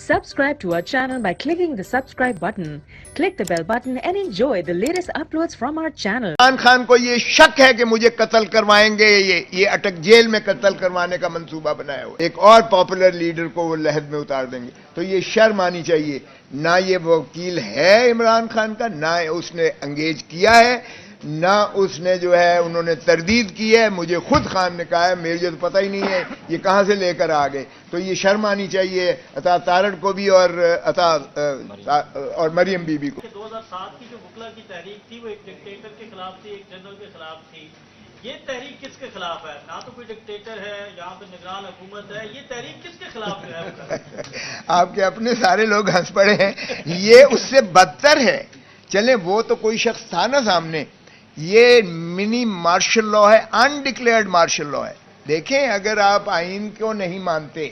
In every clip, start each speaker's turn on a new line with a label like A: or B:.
A: Subscribe to our channel by clicking the subscribe button. Click the bell button and enjoy the latest uploads from our channel.
B: Imran Khan को ये शक है कि मुझे कत्ल करवाएंगे, ये अटक जेल में कत्ल करवाने का मंसूबा बनाया हुआ, एक और पॉपुलर लीडर को वो लहद में उतार देंगे। तो ये शर्म आनी चाहिए। ना ये वकील है इमरान खान का, ना उसने एंगेज किया है, ना उसने जो है उन्होंने तरदीद की है। मुझे खुद खान ने कहा है, मेरे तो पता ही नहीं है ये कहां से लेकर आ गए। तो ये शर्म आनी चाहिए अता तारड़ को भी और मरियम बीबी को।
C: 2007 की जो बुकला की तहरीक थी वो एक डिक्टेटर के खिलाफ थी, एक जनरल के खिलाफ थी। ये तहरीक किसके खिलाफ है? ना तो कोई डिक्टेटर है, यहाँ पे निगरान हुकूमत है। ये तहरीक किसके खिलाफ है?
B: आपके अपने सारे लोग हंस पड़े हैं। ये उससे बदतर है। चले वो तो कोई शख्स था ना सामने, ये मिनी मार्शल लॉ है, अनडिक्लेयर्ड मार्शल लॉ है। देखें, अगर आप आइन को नहीं मानते,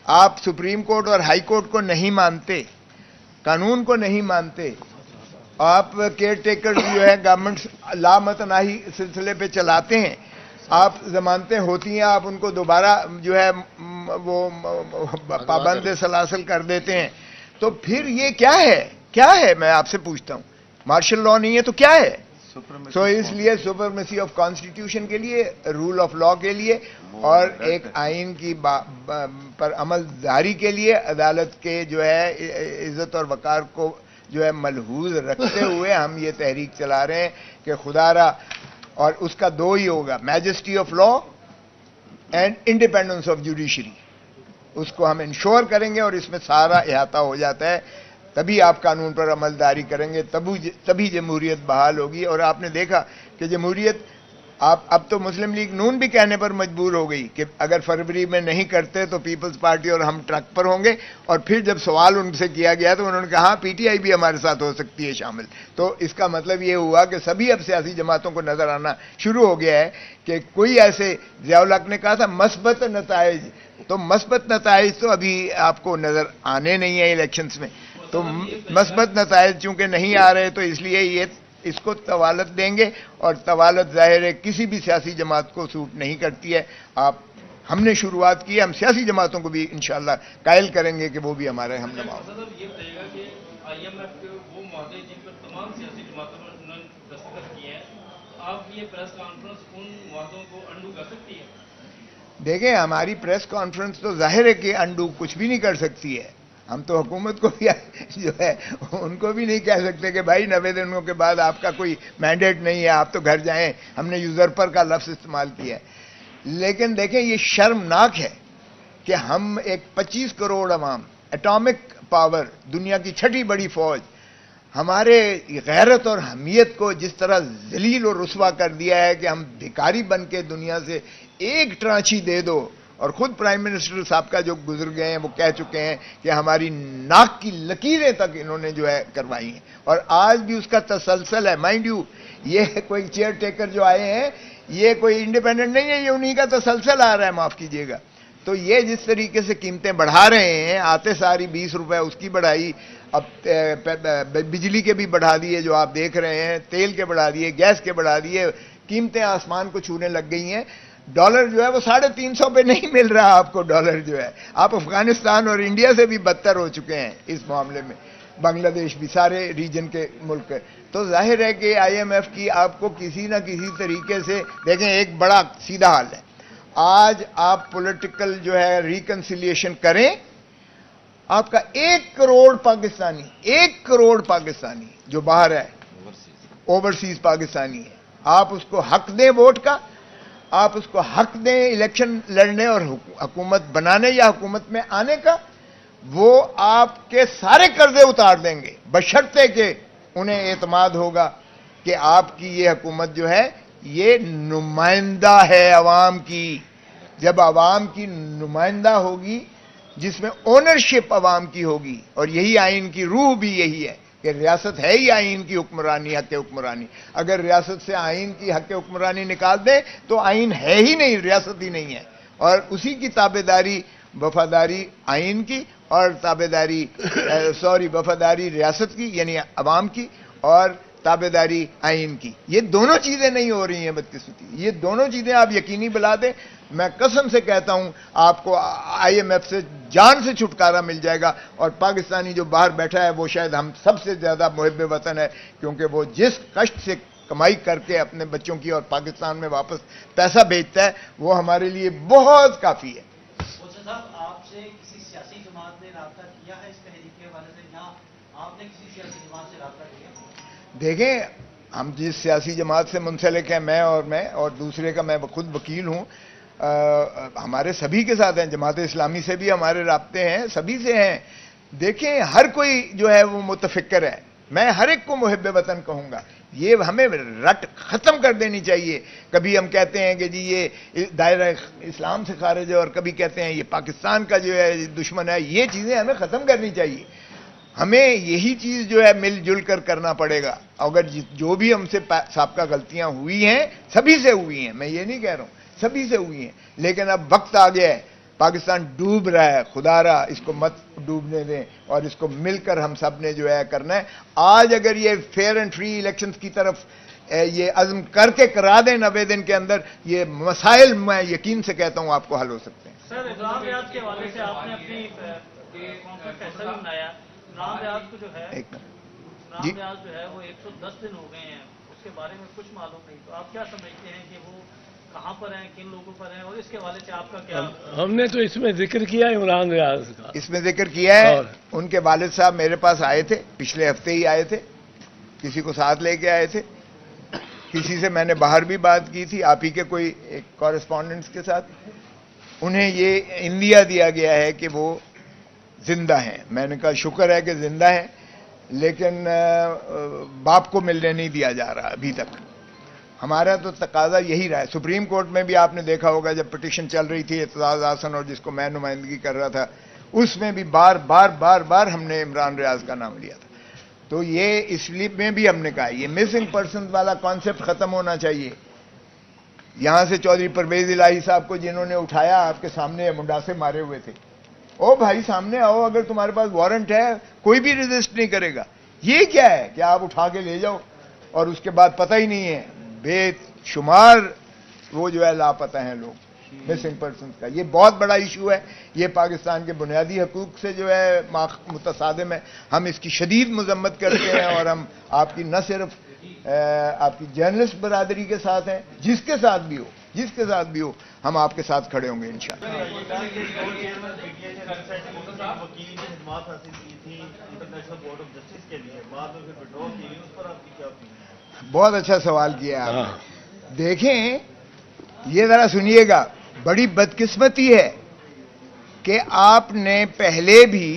B: आप सुप्रीम कोर्ट और हाई कोर्ट को नहीं मानते, कानून को नहीं मानते, आप केयर टेकर जो है गवर्नमेंट लामतनाही सिलसिले पे चलाते हैं, आप जमानतें होती हैं, आप उनको दोबारा जो है वो पाबंद सलासल कर देते हैं, तो फिर ये क्या है? क्या है? मैं आपसे पूछता हूं। मार्शल लॉ नहीं है तो क्या है? इसलिए सुपरमेसी ऑफ कॉन्स्टिट्यूशन के लिए, रूल ऑफ लॉ के लिए और एक आइन की पर अमलदारी के लिए अदालत के जो है इज्जत और वकार को जो है मलहूज रखते हुए हम ये तहरीक चला रहे हैं कि खुदारा, और उसका दो ही होगा, majesty of law and independence of judiciary. उसको हम इंश्योर करेंगे और इसमें सारा इहाता हो जाता है। तभी आप कानून पर अमलदारी करेंगे, तभी जमहूरियत बहाल होगी। और आपने देखा कि जमहूरियत, आप अब तो मुस्लिम लीग नून भी कहने पर मजबूर हो गई कि अगर फरवरी में नहीं करते तो पीपल्स पार्टी और हम ट्रक पर होंगे। और फिर जब सवाल उनसे किया गया तो उन्होंने कहा पीटीआई भी हमारे साथ हो सकती है शामिल। तो इसका मतलब ये हुआ कि सभी अब सियासी जमातों को नजर आना शुरू हो गया है कि कोई ऐसे, ज़ियाउल हक ने कहा था मस्बत नताइज, तो मस्बत नताइज तो अभी आपको नजर आने नहीं है इलेक्शंस में। तो मस्बत नताइज चूंकि नहीं आ रहे तो इसलिए ये इसको तवालत देंगे, और तवालत जाहिर है किसी भी सियासी जमात को सूट नहीं करती है। हमने शुरुआत की है, हम सियासी जमातों को भी इंशाअल्लाह कायल करेंगे कि वो भी हमारे हम नमाओ।
C: ये बताइएगा कि IMF के वो मुआहदे जिन पर तमाम सियासी जमातों ने उन्होंने दस्तखत किए हैं, आप ये प्रेस कॉन्फ्रेंस उन मुआहदों को अंडू कर सकती है?
B: देखें, हमारी प्रेस कॉन्फ्रेंस तो जाहिर है कि अंडू कुछ भी नहीं कर सकती है। हम तो हुकूमत को भी जो है उनको भी नहीं कह सकते कि भाई 90 दिनों के बाद आपका कोई मैंडेट नहीं है, आप तो घर जाएं। हमने यूजरपर का लफ्ज इस्तेमाल किया है। लेकिन देखें, ये शर्मनाक है कि हम एक 25 करोड़ अवाम, एटॉमिक पावर, दुनिया की छठी बड़ी फौज, हमारे गैरत और हमियत को जिस तरह जलील और रुस्वा कर दिया है कि हम भिखारी बन के दुनिया से एक ट्रांची दे दो। और खुद प्राइम मिनिस्टर साहब का जो गुजर गए हैं वो कह चुके हैं कि हमारी नाक की लकीरें तक इन्होंने जो है करवाई हैं, और आज भी उसका तसलसल है। माइंड यू, ये कोई चेयर टेकर जो आए हैं ये कोई इंडिपेंडेंट नहीं है, ये उन्हीं का तसलसल आ रहा है, माफ कीजिएगा। तो ये जिस तरीके से कीमतें बढ़ा रहे हैं, आते सारी 20 रुपए उसकी बढ़ाई, अब बिजली के भी बढ़ा दिए जो आप देख रहे हैं, तेल के बढ़ा दिए, गैस के बढ़ा दिए, कीमतें आसमान को छूने लग गई हैं। डॉलर जो है वो 350 पे नहीं मिल रहा आपको। डॉलर जो है, आप अफगानिस्तान और इंडिया से भी बदतर हो चुके हैं इस मामले में, बांग्लादेश भी, सारे रीजन के मुल्क। तो जाहिर है कि IMF की आपको किसी ना किसी तरीके से, देखें, एक बड़ा सीधा हाल है, आज आप पॉलिटिकल जो है रिकंसिलिएशन करें, आपका 1 करोड़ पाकिस्तानी, 1 करोड़ पाकिस्तानी जो बाहर है, ओवरसीज पाकिस्तानी है, आप उसको हक दें वोट का, आप उसको हक दें इलेक्शन लड़ने और हुकूमत बनाने या हुकूमत में आने का, वो आपके सारे कर्जे उतार देंगे, बशर्ते कि उन्हें एतमाद होगा कि आपकी ये हुकूमत जो है ये नुमाइंदा है अवाम की। जब अवाम की नुमाइंदा होगी, जिसमें ओनरशिप अवाम की होगी, और यही आइन की रूह भी यही है कि रियासत है ही आइन की हुक्मरानी, हक हुक्मरानी। अगर रियासत से आइन की हक हुक्मरानी निकाल दे तो आइन है ही नहीं, रियासत ही नहीं है। और उसी की ताबेदारी, वफादारी आइन की, और ताबेदारी वफादारी रियासत की यानी अवाम की, और ताबेदारी आइन की। ये दोनों चीजें नहीं हो रही हैं बदकिस्मती, ये दोनों चीजें आप यकीनी बना दें, मैं कसम से कहता हूं आपको IMF से जान से छुटकारा मिल जाएगा। और पाकिस्तानी जो बाहर बैठा है वो शायद हम सबसे ज्यादा मुहिब वतन है, क्योंकि वो जिस कष्ट से कमाई करके अपने बच्चों की और पाकिस्तान में वापस पैसा भेजता है, वो हमारे लिए बहुत काफी है।
C: साहब, आपसे किसी सियासी जमात ने राब्ता किया है इस तहरीक के हवाले से, या आपने किसी सियासी जमात से राब्ता किया?
B: देखें, हम जिस सियासी जमात से मुंसलिक हैं, मैं और दूसरे का मैं खुद वकील हूं, हमारे सभी के साथ हैं, जमात इस्लामी से भी हमारे राब्ते हैं, सभी से हैं। देखें, हर कोई जो है वो मुतफिक्र है, मैं हर एक को मुहिब वतन कहूंगा। ये हमें रट खत्म कर देनी चाहिए। कभी हम कहते हैं कि जी ये दायरा इस्लाम से खारिज है, और कभी कहते हैं ये पाकिस्तान का जो है दुश्मन है। ये चीजें हमें खत्म करनी चाहिए। हमें यही चीज जो है मिलजुल कर करना पड़ेगा। अगर जो भी हमसे साबका गलतियां हुई हैं, सभी से हुई हैं, मैं ये नहीं कह रहा हूं, सभी से हुई हैं, लेकिन अब वक्त आ गया है, पाकिस्तान डूब रहा है, खुदारा इसको मत डूबने दें, और इसको मिलकर हम सब ने जो है करना है। आज अगर ये फेयर एंड फ्री इलेक्शंस की तरफ ये अज़्म करके करा दें 90 दिन के अंदर, ये मसाइल मैं यकीन से कहता हूं आपको हल हो सकते हैं।
C: सर, इमरान रियाज के हवाले से आपने अपनी फैसला भी बनाया। इमरान रियाज को जो है, इमरान रियाज जो है वो 110 दिन हो गए हैं, उसके बारे में कुछ मालूम नहीं, तो आप क्या समझते हैं कि वो कहां पर हैं, किन लोगों पर हैं, और इसके हवाले से आपका क्या?
D: हमने तो इसमें जिक्र किया इमरान रियाज का,
B: इसमें जिक्र किया है। उनके वालिद साहब मेरे पास आए थे, पिछले हफ्ते ही आए थे, किसी को साथ लेके आए थे, किसी से मैंने बाहर भी बात की थी, आप ही के कोई एक कॉरेस्पॉन्डेंट्स के साथ। उन्हें ये इंदिया दिया गया है कि वो जिंदा हैं। मैंने कहा शुक्र है कि जिंदा हैं, लेकिन बाप को मिलने नहीं दिया जा रहा अभी तक। हमारा तो तकाजा यही रहा है। सुप्रीम कोर्ट में भी आपने देखा होगा, जब पिटीशन चल रही थी एतजाज आसन और जिसको मैं नुमाइंदगी कर रहा था, उसमें भी बार बार हमने इमरान रियाज का नाम लिया था। तो ये इसलिए में भी हमने कहा ये मिसिंग पर्सन वाला कॉन्सेप्ट खत्म होना चाहिए। यहां से चौधरी परवेज इलाही साहब को जिन्होंने उठाया, आपके सामने मुंडासे मारे हुए थे, ओ भाई सामने आओ, अगर तुम्हारे पास वारंट है कोई भी रेजिस्ट नहीं करेगा। ये क्या है कि आप उठा के ले जाओ और उसके बाद पता ही नहीं है, बेशुमार वो जो है लापता हैं लोग, मिसिंग पर्सन का। ये बहुत बड़ा इशू है, ये पाकिस्तान के बुनियादी हकूक से जो है मुतसादिम है। हम इसकी शदीद मजम्मत करते हैं, और हम आपकी न सिर्फ आपकी जर्नलिस्ट बरादरी के साथ हैं, जिसके साथ भी हो हम आपके साथ खड़े होंगे इंशाअल्लाह। बहुत अच्छा सवाल किया आपने। देखें, ये जरा सुनिएगा, बड़ी बदकिस्मती है कि आपने पहले भी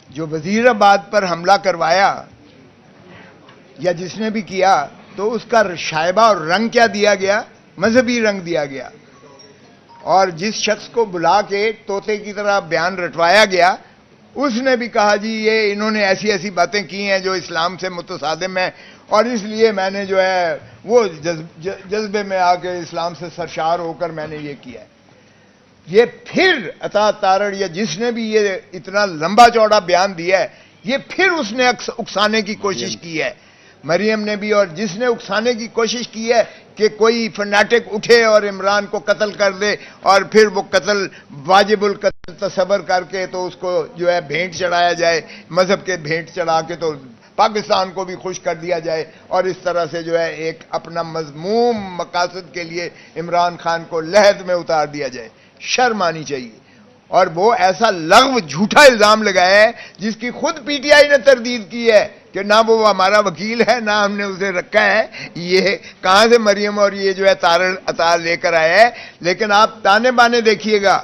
B: जो वजीराबाद पर हमला करवाया या जिसने भी किया, तो उसका शायबा और रंग क्या दिया गया? मजहबी रंग दिया गया। और जिस शख्स को बुला के तोते की तरह बयान रटवाया गया, उसने भी कहा जी ये इन्होंने ऐसी ऐसी बातें की हैं जो इस्लाम से मुतसादिम है, और इसलिए मैंने जो है वो जज्बे में आके इस्लाम से सरशार होकर मैंने ये किया है। ये फिर अता तारड़ या जिसने भी ये इतना लंबा चौड़ा बयान दिया है, ये फिर उसने उकसाने की कोशिश की है, मरियम ने भी, और जिसने उकसाने की कोशिश की है कि कोई फनाटिक उठे और इमरान को कत्ल कर दे, और फिर वो कत्ल वाजिबुल कत्ल तसव्वुर करके तो उसको जो है भेंट चढ़ाया जाए, मजहब के भेंट चढ़ा के तो पाकिस्तान को भी खुश कर दिया जाए, और इस तरह से जो है एक अपना मजमूम मकासद के लिए इमरान खान को लहद में उतार दिया जाए। शर्म आनी चाहिए। और वो ऐसा लग़्व झूठा इल्जाम लगाया है जिसकी खुद पीटीआई ने तरदीद की है कि ना वो हमारा वकील है, ना हमने उसे रखा है। ये कहां से मरियम और ये जो है तारड़ अतार लेकर आया है। लेकिन आप ताने बाने देखिएगा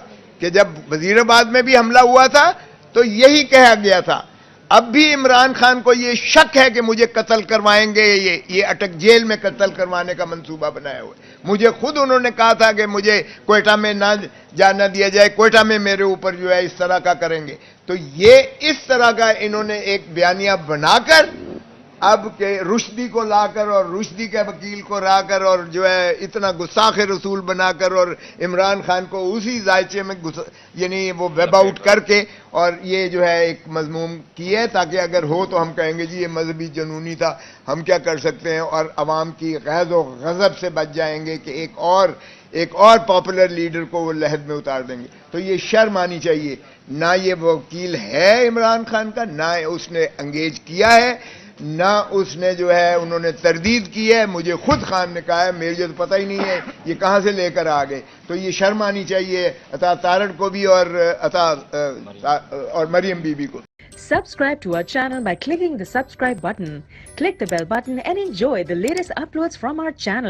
B: कि जब वजीराबाद में भी हमला हुआ था तो यही कहा गया था। अब भी इमरान खान को ये शक है कि मुझे कत्ल करवाएंगे, ये अटक जेल में कत्ल करवाने का मंसूबा बनाया हुआ है। मुझे खुद उन्होंने कहा था कि मुझे क्वेटा में ना जाना दिया जाए, क्वेटा में मेरे ऊपर जो है इस तरह का करेंगे। तो ये इस तरह का इन्होंने एक बयानिया बनाकर اب کہ رشدی کو لا کر اور رشدی کے وکیل کو لا کر اور جو ہے اتنا گستاخ رسول بنا کر اور عمران خان کو اسی ذائچے میں یعنی وہ ویب آؤٹ کر کے اور یہ جو ہے ایک مضموم کی ہے تاکہ اگر ہو تو ہم کہیں گے جی یہ مذہبی جنونی تھا، ہم کیا کر سکتے ہیں، اور عوام کی غیظ و غضب سے بچ جائیں گے کہ ایک اور پاپولر لیڈر کو وہ لحد میں اتار دیں گے. تو یہ شرم آنی چاہیے. نہ یہ وکیل ہے عمران خان کا، نہ اس نے انگیج کیا ہے، نہ اس نے جو ہے انہوں نے تردید کی ہے. مجھے خود خان نے کہا ہے، میرے تو پتہ ہی نہیں ہے یہ کہاں سے لے کر آ گئے. تو یہ شرم آنی چاہیے عطا تارڑ کو بھی اور مریم بی بی کو.
A: Subscribe to our channel by clicking the subscribe button. Click the bell button and enjoy the latest uploads from our channel.